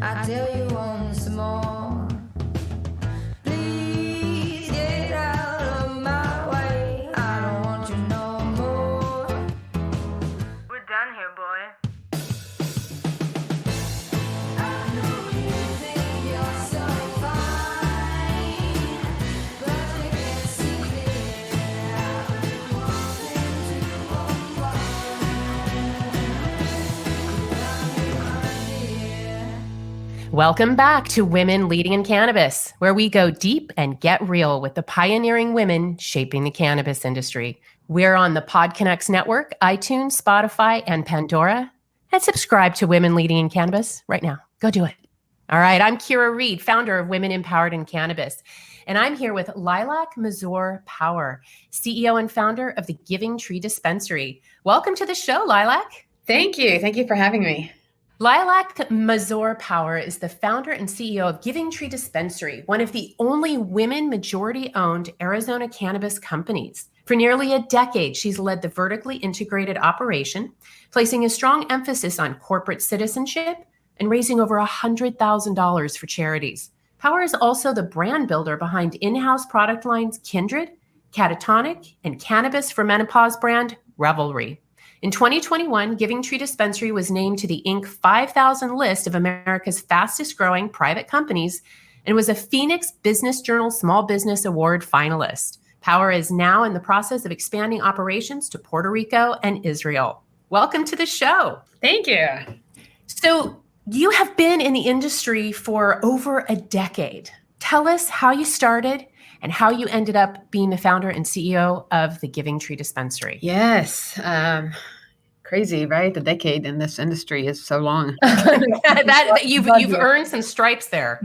I tell you once more, please get out of my way. I don't want you no more. We're done here, boy. I know you think you're so fine, but you can't see clear. I've been wanting to Welcome back to Women Leading in Cannabis, where we go deep and get real with the pioneering women shaping the cannabis industry. We're on the PodConX network, iTunes, Spotify, and Pandora. And subscribe to Women Leading in Cannabis right now. Go do it. All right, I'm Kyra Reed, founder of Women Empowered in Cannabis. And I'm here with lilach-mazor-power, CEO and founder of the Giving-Tree-Dispensary. Welcome to the show, Lilac. Thank you. Thank you for having me. Lilach-mazor-power is the founder and CEO of Giving-Tree-Dispensary, one of the only women majority-owned Arizona cannabis companies. For nearly a decade, she's led the vertically integrated operation, placing a strong emphasis on corporate citizenship and raising over $100,000 for charities. Power is also the brand builder behind in-house product lines Kindred, Catatonic, and cannabis for menopause brand Revelry. In 2021, Giving-Tree-Dispensary was named to the Inc. 5,000 list of America's fastest growing private companies and was a Phoenix Business Journal Small Business Award finalist. Power is now in the process of expanding operations to Puerto Rico and Israel. Welcome to the show. Thank you. So you have been in the industry for over a decade. Tell us how you started and how you ended up being the founder and CEO of the Giving-Tree-Dispensary. Yes. Crazy, right? The decade in this industry is so long. You've earned some stripes there.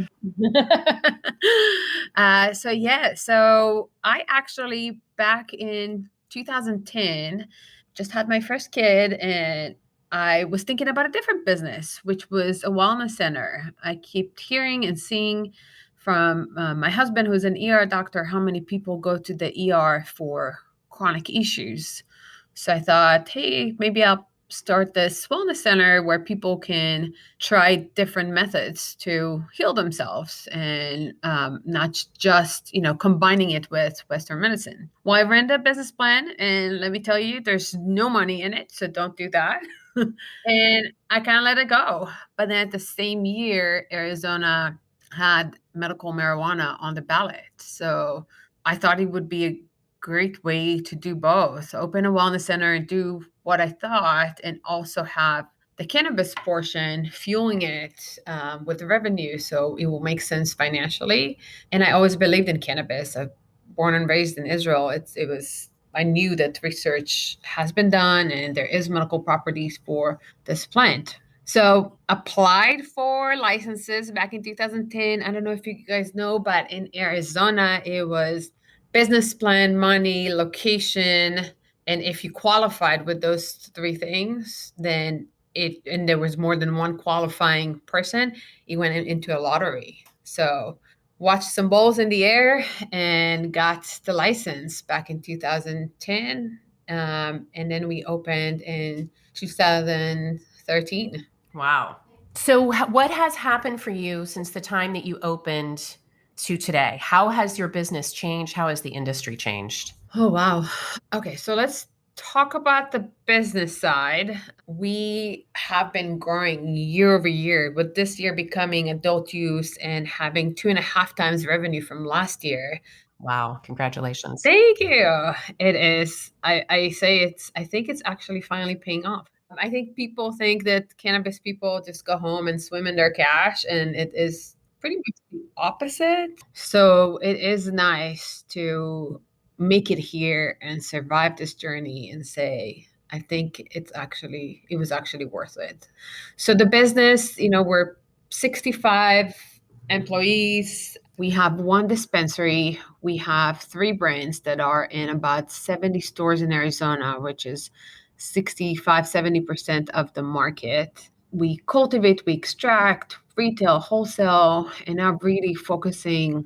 So I actually back in 2010 just had my first kid, and I was thinking about a different business, which was a wellness center. I kept hearing and seeing from my husband, who's an ER doctor, how many people go to the ER for chronic issues. So I thought, hey, maybe I'll start this wellness center where people can try different methods to heal themselves and not just, combining it with Western medicine. Well, I ran the business plan, and let me tell you, there's no money in it, so don't do that. And I kind of let it go. But then at the same year, Arizona had medical marijuana on the ballot. So I thought it would be a great way to do both, open a wellness center and do what I thought, and also have the cannabis portion fueling it with the revenue. So it will make sense financially. And I always believed in cannabis. I'm born and raised in Israel. I knew that research has been done and there is medical properties for this plant. So applied for licenses back in 2010. I don't know if you guys know, but in Arizona, it was business plan, money, location. And if you qualified with those three things, then and there was more than one qualifying person, it went into a lottery. So watched some balls in the air and got the license back in 2010. And then we opened in 2013. Wow. So what has happened for you since the time that you opened to today? How has your business changed? How has the industry changed? Oh, wow. Okay, so let's talk about the business side. We have been growing year over year, with this year becoming adult use and having 2.5 times revenue from last year. Wow. Congratulations. Thank you. It is. I think it's actually finally paying off. I think people think that cannabis people just go home and swim in their cash, and it is pretty much the opposite. So it is nice to make it here and survive this journey and say, I think it was actually worth it. So the business, we're 65 employees. We have one dispensary. We have 3 brands that are in about 70 stores in Arizona, which is 65-70% of the market. We cultivate, we extract, retail, wholesale, and now really focusing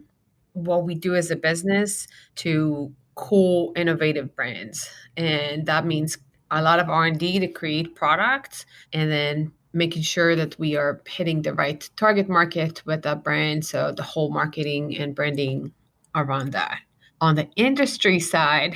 what we do as a business to cool, innovative brands. And that means a lot of R&D to create products, and then making sure that we are hitting the right target market with that brand. So the whole marketing and branding around that. On the industry side,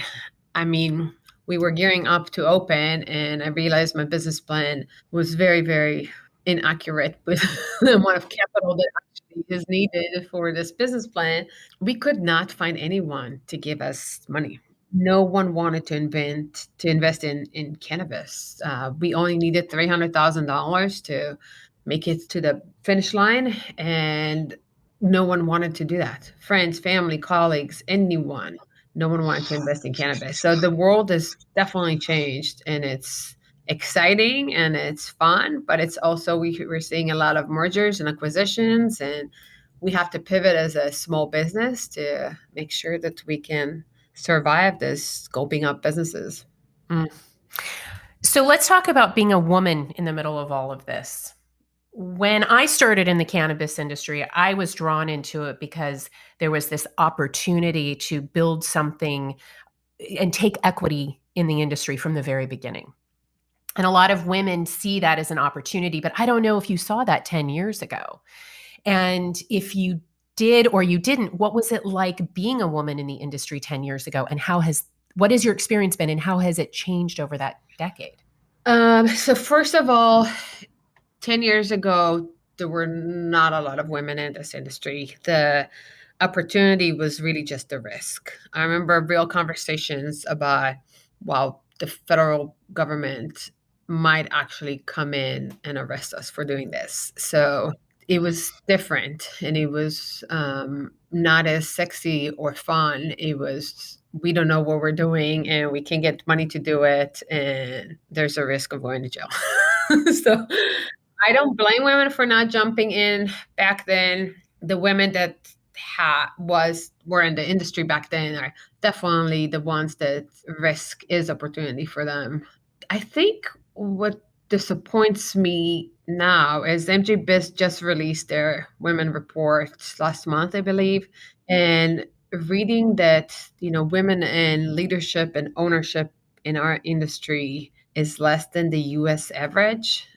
I mean, we were gearing up to open, and I realized my business plan was very, very inaccurate with the amount of capital that actually is needed for this business plan. We could not find anyone to give us money. No one wanted to invest in cannabis. We only needed $300,000 to make it to the finish line, and no one wanted to do that. Friends, family, colleagues, anyone. No one wanted to invest in cannabis. So the world has definitely changed, and it's exciting and it's fun, but it's also we're seeing a lot of mergers and acquisitions, and we have to pivot as a small business to make sure that we can survive this scoping up businesses. Mm. So let's talk about being a woman in the middle of all of this. When I started in the cannabis industry, I was drawn into it because there was this opportunity to build something and take equity in the industry from the very beginning. And a lot of women see that as an opportunity, but I don't know if you saw that 10 years ago. And if you did or you didn't, what was it like being a woman in the industry 10 years ago? And what has your experience been and how has it changed over that decade? So first of all, 10 years ago, there were not a lot of women in this industry. The opportunity was really just the risk. I remember real conversations about, well, the federal government might actually come in and arrest us for doing this. So it was different, and it was not as sexy or fun. It was, we don't know what we're doing and we can get money to do it, and there's a risk of going to jail. So I don't blame women for not jumping in back then. The women that were in the industry back then are definitely the ones that risk is opportunity for them. I think what disappoints me now is MJ Biz just released their women report last month, I believe, and reading that, women in leadership and ownership in our industry is less than the US average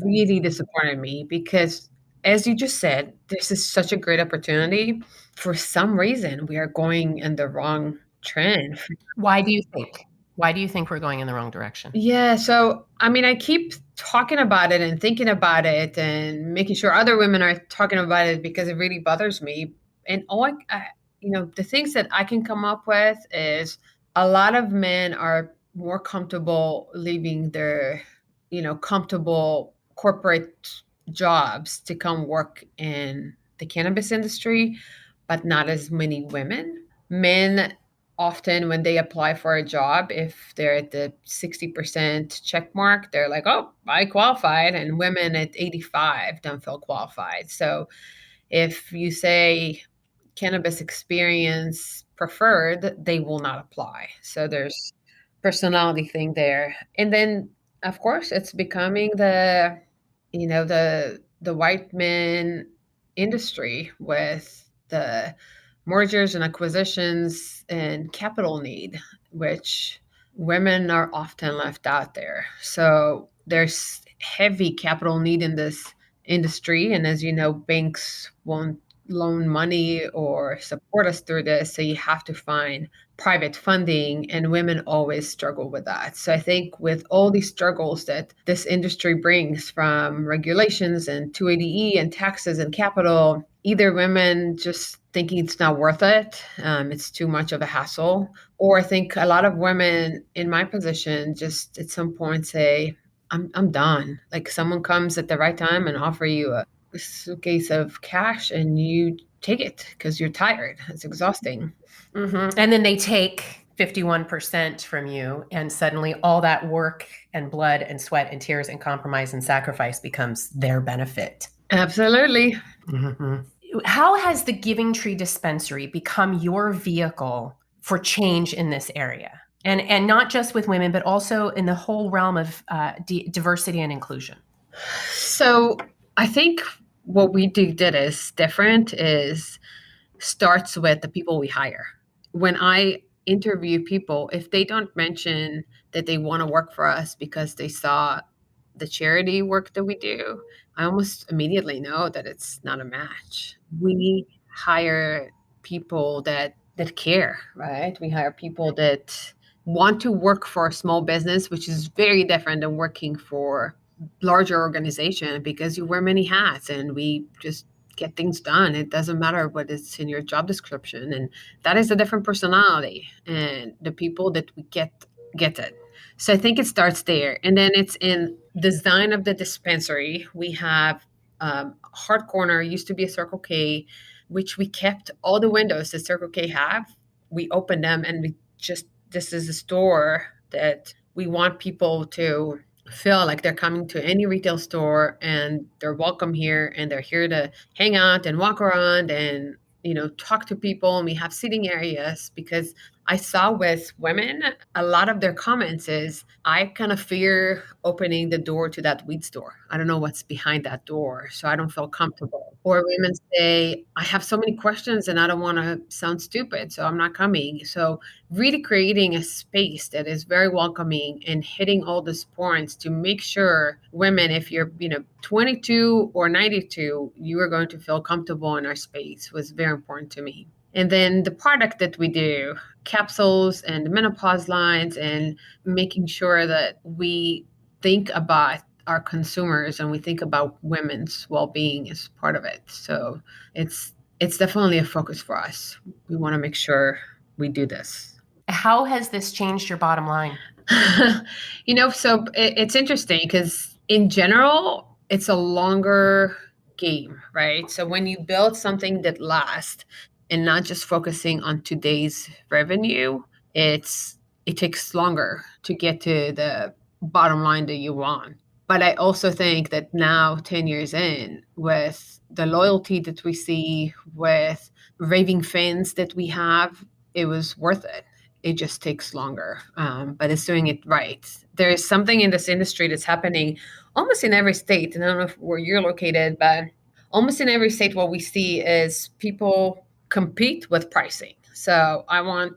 really disappointed me because, as you just said, this is such a great opportunity. For some reason, we are going in the wrong trend. Why do you think? Why do you think we're going in the wrong direction? Yeah, so I mean, I keep talking about it and thinking about it and making sure other women are talking about it because it really bothers me. And the things that I can come up with is a lot of men are more comfortable leaving their, comfortable corporate jobs to come work in the cannabis industry, but not as many women. Men often, when they apply for a job, if they're at the 60% check mark, they're like, oh, I qualified. And women at 85 don't feel qualified. So if you say cannabis experience preferred, they will not apply. So there's personality thing there. And then of course it's becoming the white men industry with the mergers and acquisitions and capital need, which women are often left out there. So there's heavy capital need in this industry. And as you know, banks won't loan money or support us through this. So you have to find private funding, and women always struggle with that. So I think with all these struggles that this industry brings from regulations and 280E and taxes and capital, either women just thinking it's not worth it, it's too much of a hassle, or I think a lot of women in my position just at some point say, I'm done. Like someone comes at the right time and offer you a suitcase of cash and you take it because you're tired. It's exhausting. Mm-hmm. And then they take 51% from you, and suddenly all that work and blood and sweat and tears and compromise and sacrifice becomes their benefit. Absolutely. Mm-hmm. How has the Giving Tree Dispensary become your vehicle for change in this area? And not just with women, but also in the whole realm of diversity and inclusion? So I think what we did is different is starts with the people we hire. When I interview people, if they don't mention that they want to work for us because they saw the charity work that we do, I almost immediately know that it's not a match. We hire people that care, right? We hire people that want to work for a small business, which is very different than working for larger organization, because you wear many hats and we just get things done. It doesn't matter what is in your job description, and that is a different personality, and the people that we get it. So I think it starts there, and then it's in design of the dispensary. We have hard corner, used to be a Circle K, which we kept all the windows that Circle K have. We opened them, and we just, this is a store that we want people to feel like they're coming to any retail store and they're welcome here, and they're here to hang out and walk around and talk to people, and we have seating areas. Because I saw with women, a lot of their comments is, I kind of fear opening the door to that weed store. I don't know what's behind that door, so I don't feel comfortable. Or women say, I have so many questions and I don't want to sound stupid, so I'm not coming. So really creating a space that is very welcoming and hitting all these points to make sure women, if you're 22 or 92, you are going to feel comfortable in our space, was very important to me. And then the product that we do, capsules and the menopause lines, and making sure that we think about our consumers and we think about women's well-being is part of it. So it's definitely a focus for us. We want to make sure we do this. How has this changed your bottom line? So it's interesting because in general, it's a longer game, right? So when you build something that lasts and not just focusing on today's revenue, it takes longer to get to the bottom line that you want. But I also think that now, 10 years in, with the loyalty that we see, with raving fans that we have, it was worth it. It just takes longer, but it's doing it right. There is something in this industry that's happening almost in every state. And I don't know where you're located, but almost in every state, what we see is people compete with pricing. So I want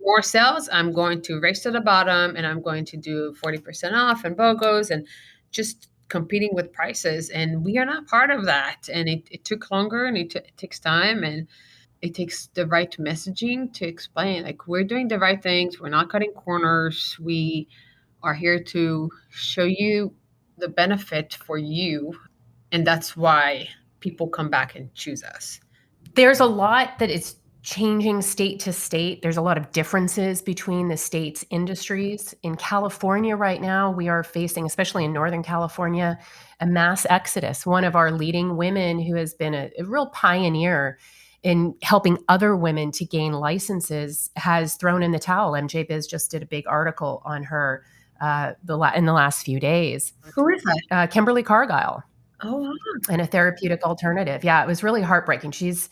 more sales. I'm going to race to the bottom, and I'm going to do 40% off and BOGOs, and just competing with prices. And we are not part of that. And it took longer, and it takes time, and it takes the right messaging to explain, like, we're doing the right things. We're not cutting corners. We are here to show you the benefit for you. And that's why people come back and choose us. There's a lot that is changing state to state. There's a lot of differences between the state's industries. In California right now, we are facing, especially in Northern California, a mass exodus. One of our leading women, who has been a real pioneer in helping other women to gain licenses, has thrown in the towel. MJ Biz just did a big article on her in the last few days. Who is that? Kimberly Cargile. Oh, wow. And a therapeutic alternative. Yeah, it was really heartbreaking. She's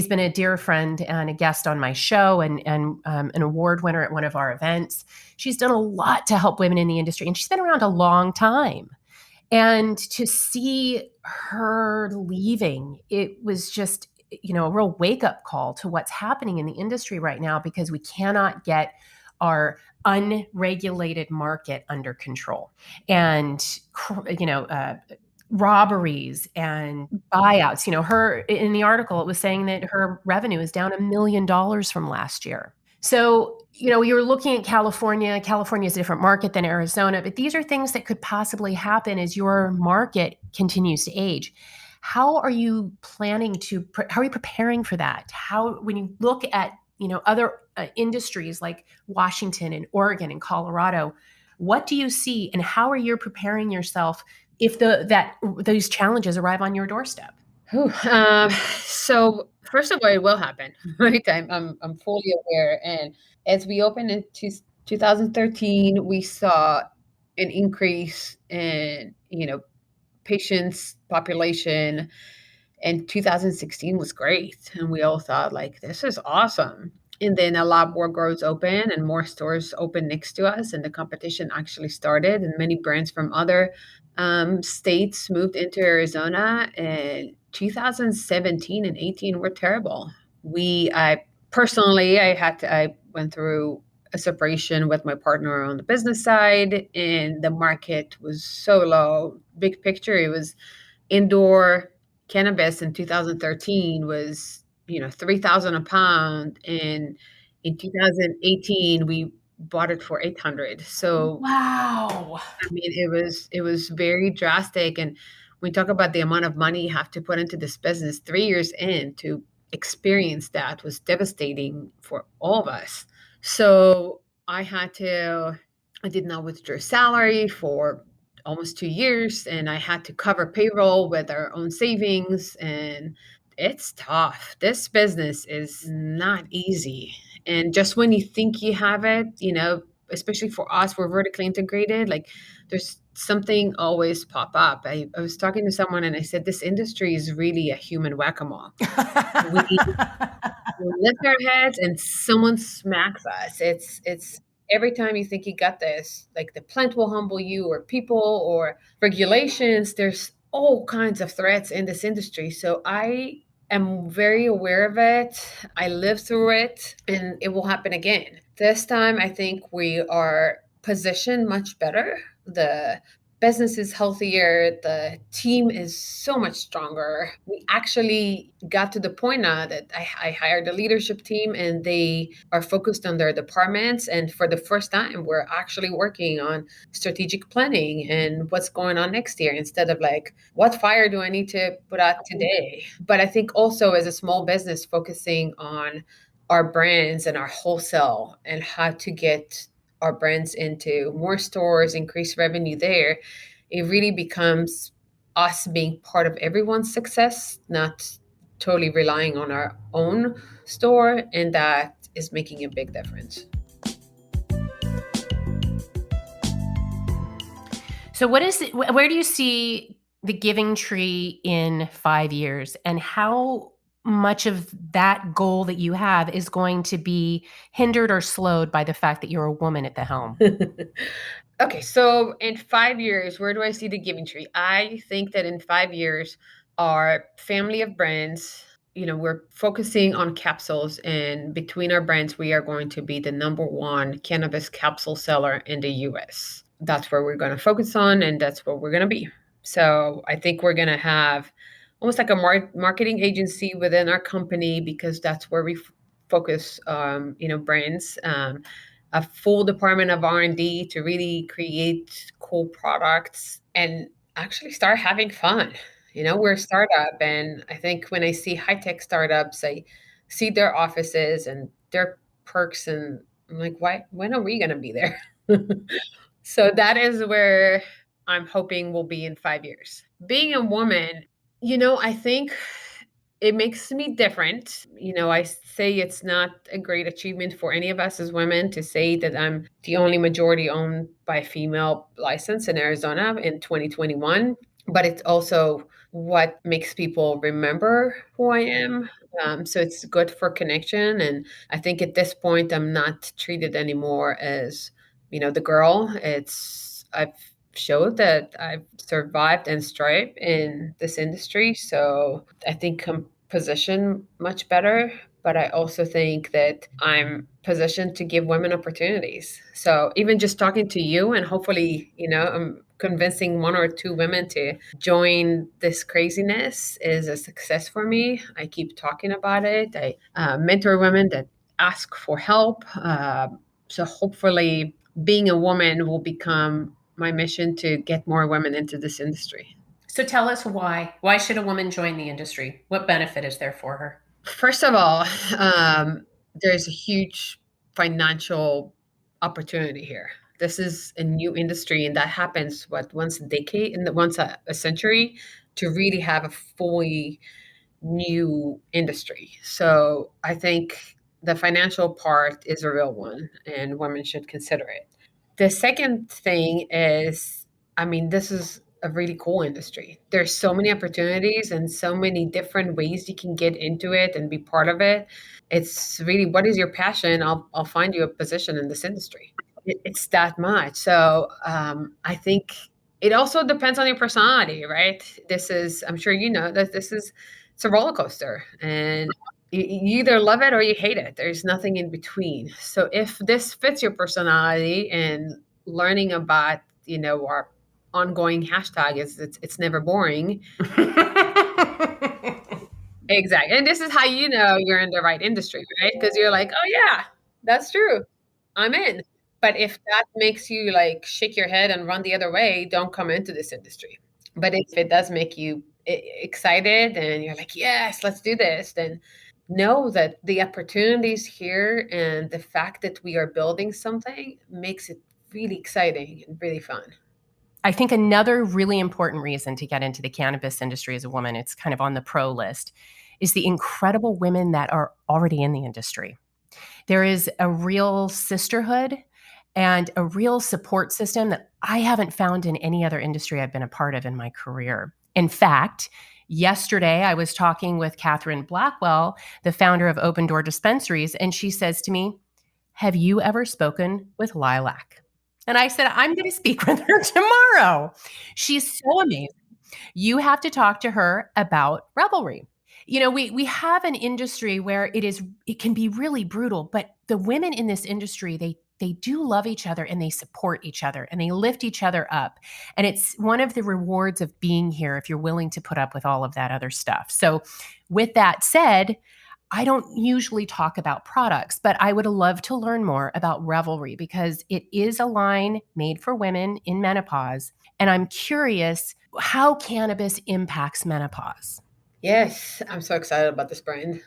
been a dear friend and a guest on my show, and an award winner at one of our events. She's done a lot to help women in the industry, and she's been around a long time. And to see her leaving, it was just a real wake-up call to what's happening in the industry right now, because we cannot get our unregulated market under control. And robberies and buyouts. Her, in the article, it was saying that her revenue is down $1 million from last year. So, you're looking at California. California is a different market than Arizona, but these are things that could possibly happen as your market continues to age. How are you how are you preparing for that? When you look at, other industries like Washington and Oregon and Colorado, what do you see, and how are you preparing yourself if those challenges arrive on your doorstep? So first of all, it will happen, right? I'm fully aware. And as we opened in 2013, we saw an increase in, patients population. And 2016 was great. And we all thought, like, this is awesome. And then a lot more grows open and more stores open next to us. And the competition actually started. And many brands from other states moved into Arizona. And 2017 and 18 were terrible. I went through a separation with my partner on the business side, and the market was so low. Big picture, it was indoor cannabis in 2013 was 3,000 a pound, and in 2018 we bought it for 800. So Wow. I mean, it was very drastic. And we talk about the amount of money you have to put into this business. 3 years in to experience that was devastating for all of us. So I did not withdraw salary for almost 2 years, and I had to cover payroll with our own savings. And it's tough. This business is not easy. And just when you think you have it, especially for us, we're vertically integrated. Like there's something always pop up. I was talking to someone and I said, this industry is really a human whack-a-mole. We lift our heads and someone smacks us. It's every time you think you got this, like the plant will humble you, or people, or regulations. There's all kinds of threats in this industry. So I am very aware of it. I lived through it, and it will happen again. This time I think we are positioned much better. The business is healthier. The team is so much stronger. We actually got to the point now that I hired a leadership team, and they are focused on their departments. And for the first time, we're actually working on strategic planning and what's going on next year, instead of like, what fire do I need to put out today? But I think also as a small business, focusing on our brands and our wholesale and how to get our brands into more stores, increase revenue there, it really becomes us being part of everyone's success, not totally relying on our own store. And that is making a big difference. So where do you see the Giving Tree in 5 years, and how much of that goal that you have is going to be hindered or slowed by the fact that you're a woman at the helm? Okay, so in 5 years, where do I see the Giving Tree? I think that in 5 years, our family of brands, we're focusing on capsules, and between our brands, we are going to be the number one cannabis capsule seller in the US. That's where we're going to focus on, and that's where we're going to be. So I think we're going to have almost like a marketing agency within our company, because that's where we focus, brands. A full department of R&D to really create cool products and actually start having fun. We're a startup, and I think when I see high-tech startups, I see their offices and their perks, and I'm like, why? When are we going to be there? So that is where I'm hoping we'll be in 5 years. Being a woman, I think it makes me different. I say it's not a great achievement for any of us as women to say that I'm the only majority owned by female license in Arizona in 2021, but it's also what makes people remember who I am. So it's good for connection. And I think at this point, I'm not treated anymore as, the girl. I've showed that I've survived and thrived in this industry. So I think I'm positioned much better, but I also think that I'm positioned to give women opportunities. So even just talking to you, and hopefully, I'm convincing one or two women to join this craziness, is a success for me. I keep talking about it. I mentor women that ask for help. So hopefully being a woman will become my mission to get more women into this industry. So tell us why. Why should a woman join the industry? What benefit is there for her? First of all, there's a huge financial opportunity here. This is a new industry, and that happens once a decade, and once a century, to really have a fully new industry. So I think the financial part is a real one, and women should consider it. The second thing is, this is a really cool industry. There's so many opportunities and so many different ways you can get into it and be part of it. It's really, what is your passion? I'll find you a position in this industry. It's that much. So I think it also depends on your personality, right? I'm sure that it's a roller coaster, and You either love it or you hate it. There's nothing in between. So if this fits your personality and learning about, our ongoing hashtag is it's never boring. Exactly. And this is how you know you're in the right industry, right? Because you're like, oh yeah, that's true. I'm in. But if that makes you like shake your head and run the other way, don't come into this industry. But if it does make you excited and you're like, yes, let's do this, then know that the opportunities here and the fact that we are building something makes it really exciting and really fun. I think another really important reason to get into the cannabis industry as a woman, it's kind of on the pro list, is the incredible women that are already in the industry. There is a real sisterhood and a real support system that I haven't found in any other industry I've been a part of in my career. In fact, yesterday I was talking with Catherine Blackwell, the founder of Open Door Dispensaries, and she says to me, "Have you ever spoken with Lilac?" And I said, "I'm going to speak with her tomorrow." She's so amazing. You have to talk to her about Revelry. We have an industry where it can be really brutal, but the women in this industry, they do love each other and they support each other and they lift each other up. And it's one of the rewards of being here if you're willing to put up with all of that other stuff. So with that said, I don't usually talk about products, but I would love to learn more about Revelry because it is a line made for women in menopause. And I'm curious how cannabis impacts menopause. Yes, I'm so excited about this brand.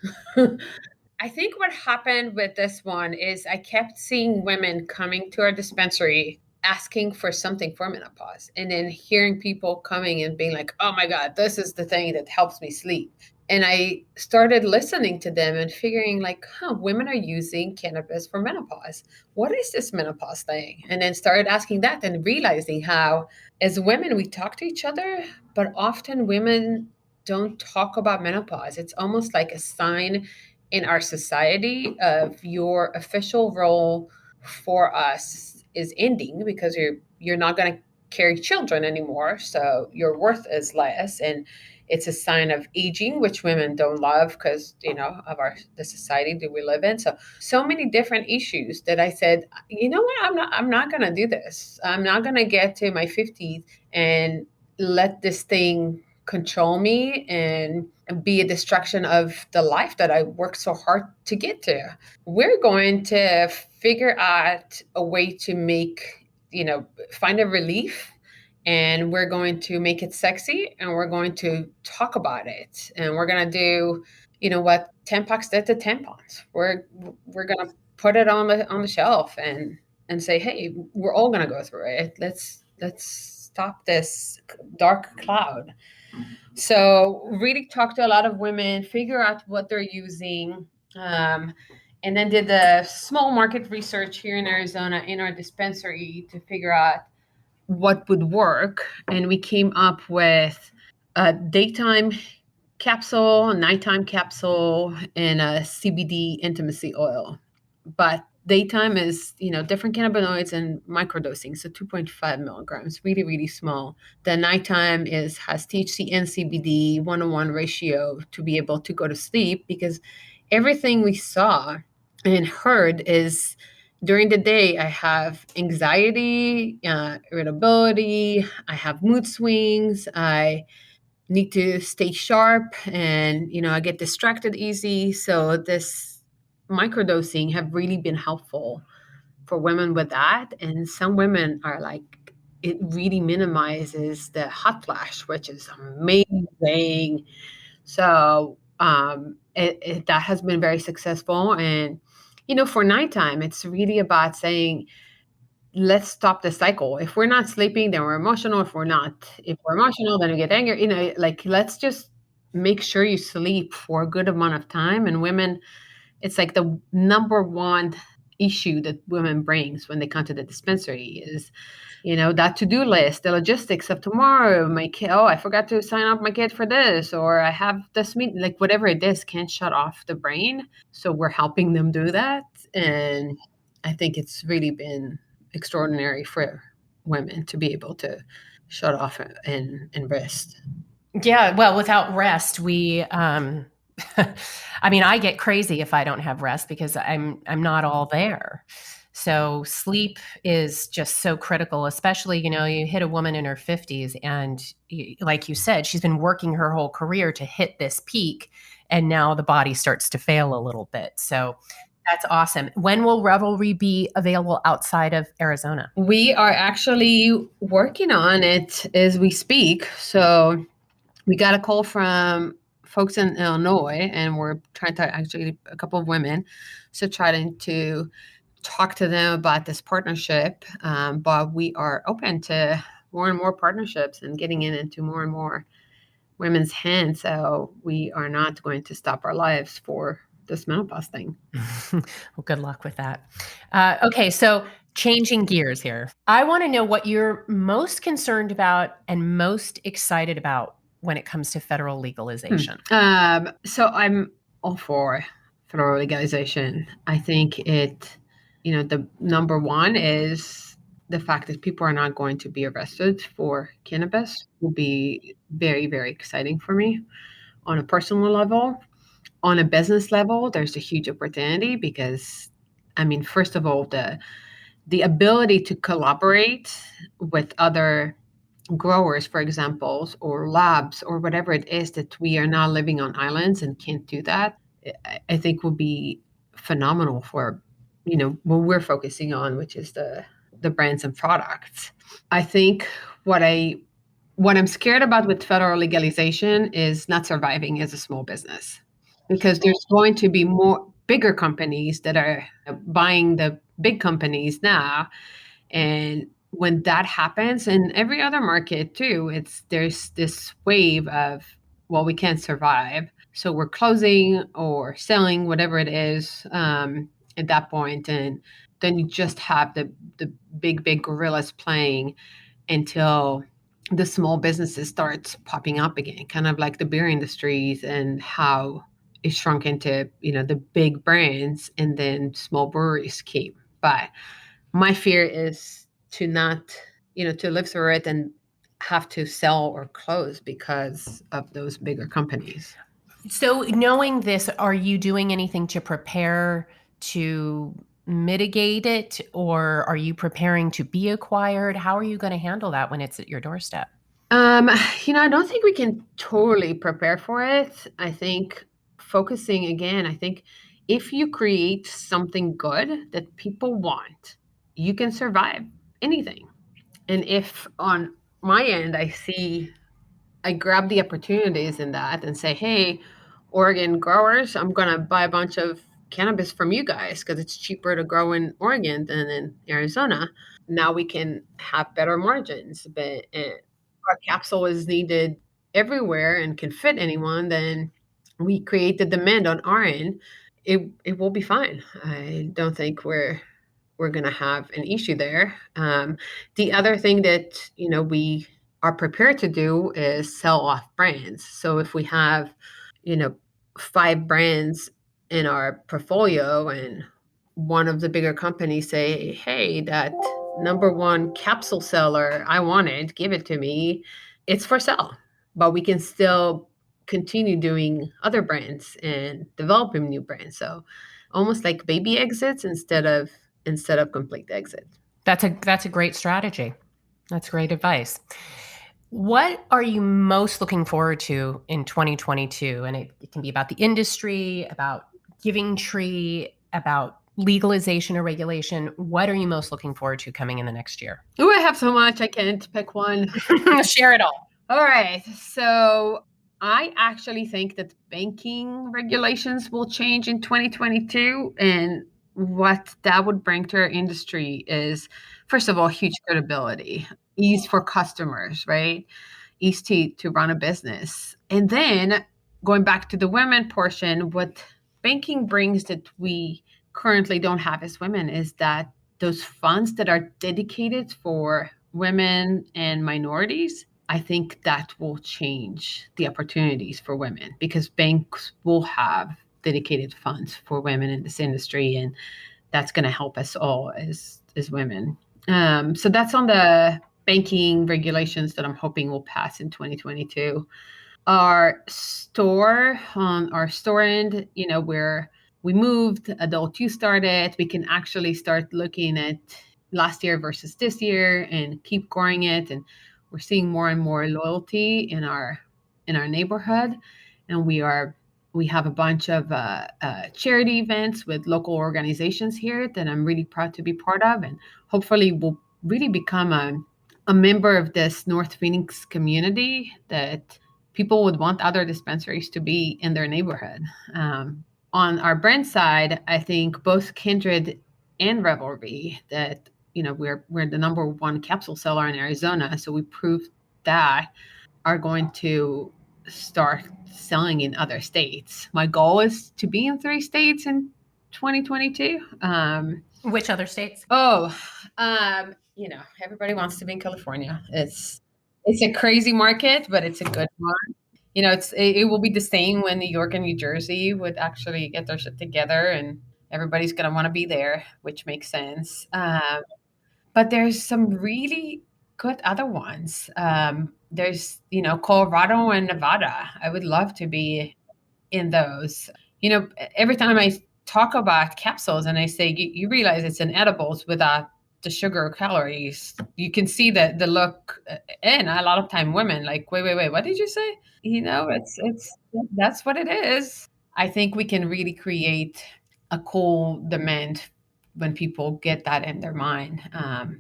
I think what happened with this one is I kept seeing women coming to our dispensary asking for something for menopause and then hearing people coming and being like, oh my God, this is the thing that helps me sleep. And I started listening to them and figuring like, women are using cannabis for menopause. What is this menopause thing? And then started asking that and realizing how as women, we talk to each other, but often women don't talk about menopause. It's almost like a sign in our society of your official role for us is ending because you're not going to carry children anymore, so your worth is less, and it's a sign of aging, which women don't love because of the society that we live in. So many different issues that I said, you know what, I'm not going to do this. I'm not going to get to my 50s and let this thing control me and be a distraction of the life that I worked so hard to get to. We're going to figure out a way to find a relief, and we're going to make it sexy, and we're going to talk about it, and we're going to do, what Tampax did to tampons. We're going to put it on the shelf and say, hey, we're all going to go through it. Let's stop this dark cloud. So really talk to a lot of women, figure out what they're using, and then did the small market research here in Arizona in our dispensary to figure out what would work. And we came up with a daytime capsule, a nighttime capsule, and a CBD intimacy oil. But daytime is, different cannabinoids and microdosing, so 2.5 milligrams, really, really small. The nighttime has THC and CBD 1:1 ratio to be able to go to sleep, because everything we saw and heard is during the day, I have anxiety, irritability, I have mood swings, I need to stay sharp, and I get distracted easy. So this microdosing have really been helpful for women with that. And some women are like, it really minimizes the hot flash, which is amazing. So that has been very successful. And for nighttime, it's really about saying, let's stop the cycle. If we're not sleeping, then we're emotional. If we're emotional, then we get angry. Like, let's just make sure you sleep for a good amount of time. And women, it's like the number one issue that women brings when they come to the dispensary is, that to-do list, the logistics of tomorrow. My kid, I forgot to sign up my kid for this, or I have this meeting, like whatever it is, can't shut off the brain. So we're helping them do that. And I think it's really been extraordinary for women to be able to shut off and rest. Yeah, well, without rest, I mean, I get crazy if I don't have rest because I'm not all there. So sleep is just so critical, especially, you hit a woman in her 50s and like you said, she's been working her whole career to hit this peak and now the body starts to fail a little bit. So that's awesome. When will Revelry be available outside of Arizona? We are actually working on it as we speak. So we got a call from folks in Illinois, and we're trying to actually a couple of women, so trying to talk to them about this partnership. But we are open to more and more partnerships and getting it into more and more women's hands. So we are not going to stop our lives for this menopause thing. Well, good luck with that. Okay, so changing gears here. I want to know what you're most concerned about and most excited about when it comes to federal legalization. So I'm all for federal legalization. I think the number one is the fact that people are not going to be arrested for cannabis will be very, very exciting for me on a personal level. On a business level, there's a huge opportunity because, first of all, the ability to collaborate with other growers, for example, or labs or whatever it is that we are now living on islands and can't do that, I think will be phenomenal for, what we're focusing on, which is the brands and products. I think what I'm scared about with federal legalization is not surviving as a small business, because there's going to be more bigger companies that are buying the big companies now. And when that happens, in every other market too, there's this wave of, well, we can't survive, so we're closing or selling, whatever it is, at that point. And then you just have the big gorillas playing until the small businesses starts popping up again, kind of like the beer industries and how it shrunk into, the big brands, and then small breweries came. But my fear is to not, to live through it and have to sell or close because of those bigger companies. So knowing this, are you doing anything to prepare to mitigate it, or are you preparing to be acquired? How are you going to handle that when it's at your doorstep? I don't think we can totally prepare for it. I think focusing again, if you create something good that people want, you can survive anything. And if on my end, I grab the opportunities in that and say, hey, Oregon growers, I'm going to buy a bunch of cannabis from you guys because it's cheaper to grow in Oregon than in Arizona. Now we can have better margins, but our capsule is needed everywhere and can fit anyone. Then we create the demand on our end. It will be fine. I don't think we're going to have an issue there. The other thing that we are prepared to do is sell off brands. So if we have 5 brands in our portfolio, and one of the bigger companies say, hey, that number one capsule seller I wanted, give it to me, it's for sale. But we can still continue doing other brands and developing new brands. So almost like baby exits instead of complete exit. That's a great strategy. That's great advice. What are you most looking forward to in 2022? And it can be about the industry, about Giving-Tree, about legalization or regulation. What are you most looking forward to coming in the next year? Oh, I have so much. I can't pick one. Share it all. All right. So I actually think that banking regulations will change in 2022. And what that would bring to our industry is, first of all, huge credibility, ease for customers, right? Ease to run a business. And then going back to the women portion, what banking brings that we currently don't have as women is that those funds that are dedicated for women and minorities, I think that will change the opportunities for women, because banks will have dedicated funds for women in this industry, and that's going to help us all as women. So that's on the banking regulations that I'm hoping will pass in 2022. Our store on our store end, where we moved, adult use started, we can actually start looking at last year versus this year and keep growing it. And we're seeing more and more loyalty in our neighborhood. And we have a bunch of charity events with local organizations here that I'm really proud to be part of, and hopefully will really become a member of this North Phoenix community that people would want other dispensaries to be in their neighborhood. On our brand side, I think both Kindred and Revelry, that we're the number one capsule seller in Arizona, so we proved that, are going to start selling in other states. My goal is to be in 3 states in 2022. Which other states? Everybody wants to be in California. It's a crazy market, but it's a good one. It will be the same when New York and New Jersey would actually get their shit together, and everybody's gonna want to be there, which makes sense. But there's some really good other ones. There's Colorado and Nevada. I would love to be in those. Every time I talk about capsules and I say you realize it's an edibles without the sugar or calories, you can see the look, and a lot of time women like, wait, what did you say? It's that's what it is. I think we can really create a cool demand when people get that in their mind.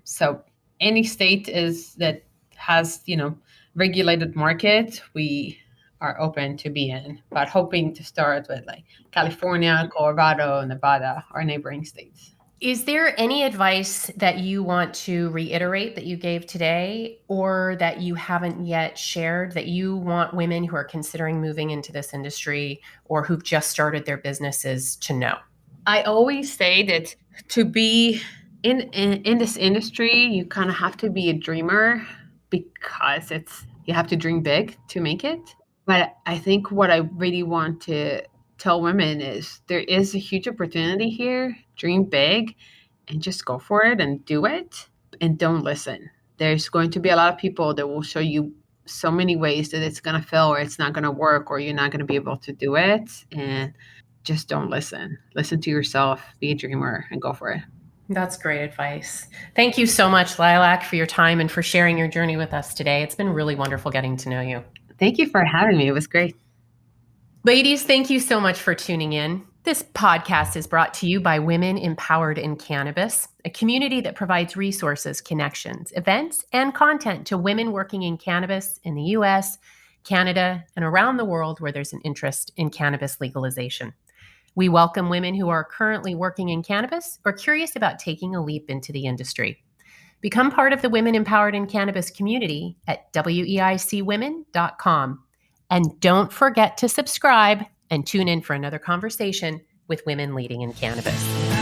So any state that has regulated market, we are open to be in, but hoping to start with like California, Colorado, Nevada, our neighboring states. Is there any advice that you want to reiterate that you gave today, or that you haven't yet shared, that you want women who are considering moving into this industry or who've just started their businesses to know? I always say that to be in this industry, you kind of have to be a dreamer, because you have to dream big to make it. But I think what I really want to tell women is there is a huge opportunity here. Dream big and just go for it and do it, and don't listen. There's going to be a lot of people that will show you so many ways that it's going to fail, or it's not going to work, or you're not going to be able to do it. And just don't listen. Listen to yourself, be a dreamer, and go for it. That's great advice. Thank you so much, Lilac, for your time and for sharing your journey with us today. It's been really wonderful getting to know you. Thank you for having me. It was great. Ladies, thank you so much for tuning in. This podcast is brought to you by Women Empowered in Cannabis, a community that provides resources, connections, events, and content to women working in cannabis in the US, Canada, and around the world where there's an interest in cannabis legalization. We welcome women who are currently working in cannabis or curious about taking a leap into the industry. Become part of the Women Empowered in Cannabis community at weicwomen.com. And don't forget to subscribe and tune in for another conversation with women leading in cannabis.